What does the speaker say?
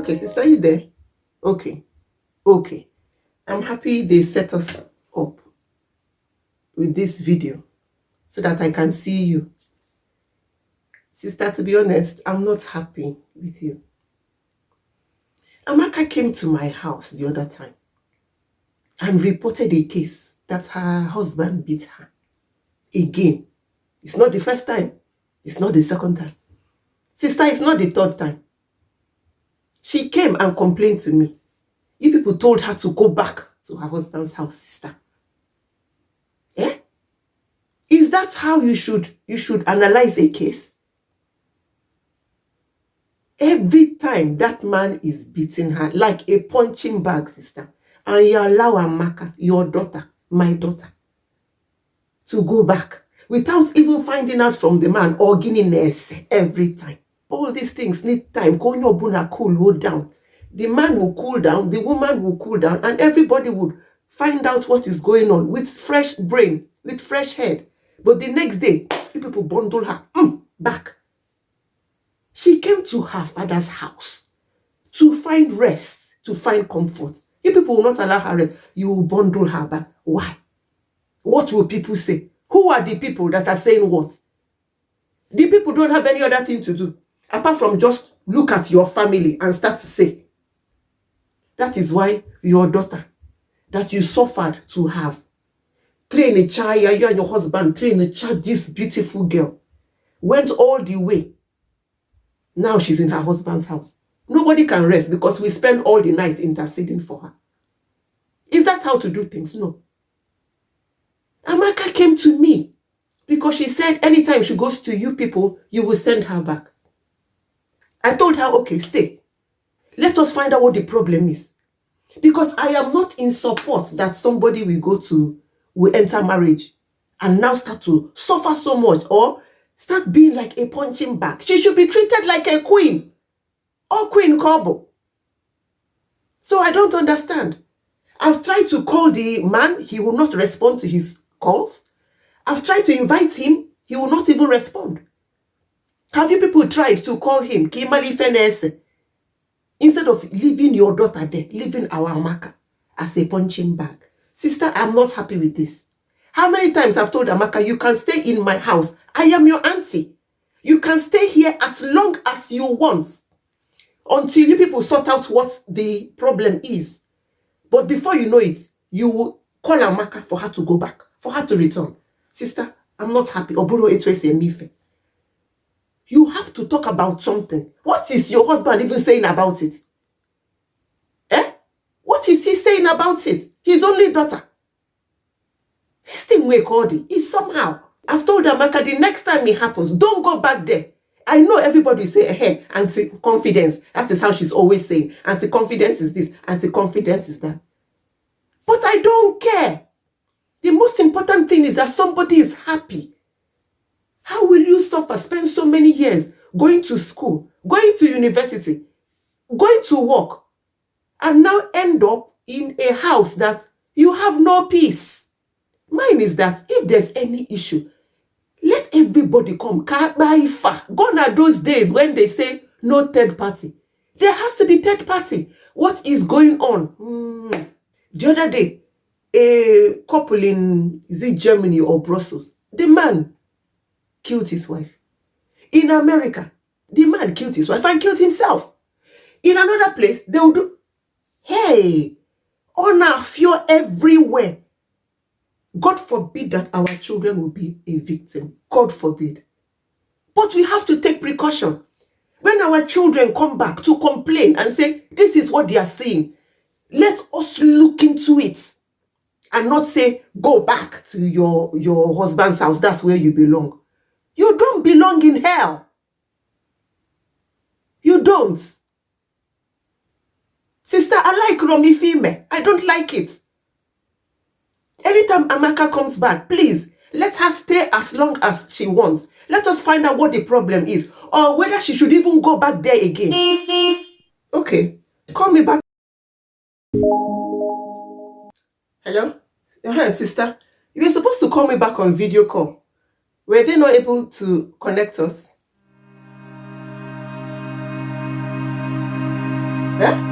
Okay, sister, you there? Okay. Okay. I'm happy they set us up with this video so that I can see you. Sister, to be honest, I'm not happy with you. Amaka came to my house the other time and reported a case that her husband beat her. Again. It's not the first time. It's not the second time. Sister, it's not the third time. She came and complained to me. You people told her to go back to her husband's house, sister. Eh? Is that how you should analyze a case? Every time that man is beating her like a punching bag, sister, and you allow Amaka, your daughter, my daughter, to go back without even finding out from the man or getting ness every time. All these things need time. Cool down. The man will cool down, the woman will cool down, and everybody would find out what is going on with fresh brain, with fresh head. But the next day, you people bundle her back. She came to her father's house to find rest, to find comfort. You people will not allow her rest. You will bundle her back. Why? What will people say? Who are the people that are saying what? The people don't have any other thing to do apart from just look at your family and start to say. That is why your daughter, that you suffered to have, train a child, you and your husband, train a child, this beautiful girl, went all the way. Now she's in her husband's house. Nobody can rest because we spend all the night interceding for her. Is that how to do things? No. Amaka came to me because she said anytime she goes to you people, you will send her back. I told her, okay, stay. Let us find out what the problem is. Because I am not in support that somebody will enter marriage and now start to suffer so much or start being like a punching bag. She should be treated like a queen or Queen Kobo. So I don't understand. I've tried to call the man. He will not respond to his calls. I've tried to invite him. He will not even respond. Have you people tried to call him Kimali Fenese? Instead of leaving your daughter there, leaving our Amaka as a punching bag. Sister, I'm not happy with this. How many times I've told Amaka, you can stay in my house. I am your auntie. You can stay here as long as you want until you people sort out what the problem is. But before you know it, you will call Amaka for her to go back, for her to return. Sister, I'm not happy. Oburo Etwese Mife. You have to talk about something. What is your husband even saying about it? Eh? What is he saying about it? His only daughter. This thing we called it is somehow. I've told Amaka the next time it happens, don't go back there. I know everybody say, hey, anti-confidence. That is how she's always saying. Anti-confidence is this, anti-confidence is that. But I don't care. The most important thing is that somebody is happy. How will you suffer, spend so many years going to school, going to university, going to work, and now end up in a house that you have no peace? Mine is that if there's any issue, let everybody come. Gone are those days when they say no third party. There has to be third party. What is going on? The other day, a couple in, is it Germany or Brussels? The man killed his wife. In America, the man killed his wife and killed himself. In another place, they will do, hey, honor, fear everywhere. God forbid that our children will be a victim. God forbid. But we have to take precaution. When our children come back to complain and say, this is what they are seeing, let us look into it and not say, go back to your husband's house. That's where you belong. You don't belong in hell. You don't. Sister, I like Romy Fime. I don't like it. Anytime Amaka comes back, please, let her stay as long as she wants. Let us find out what the problem is or whether she should even go back there again. Okay, call me back. Hello? Sister, you were supposed to call me back on video call. Were they not able to connect us? Eh?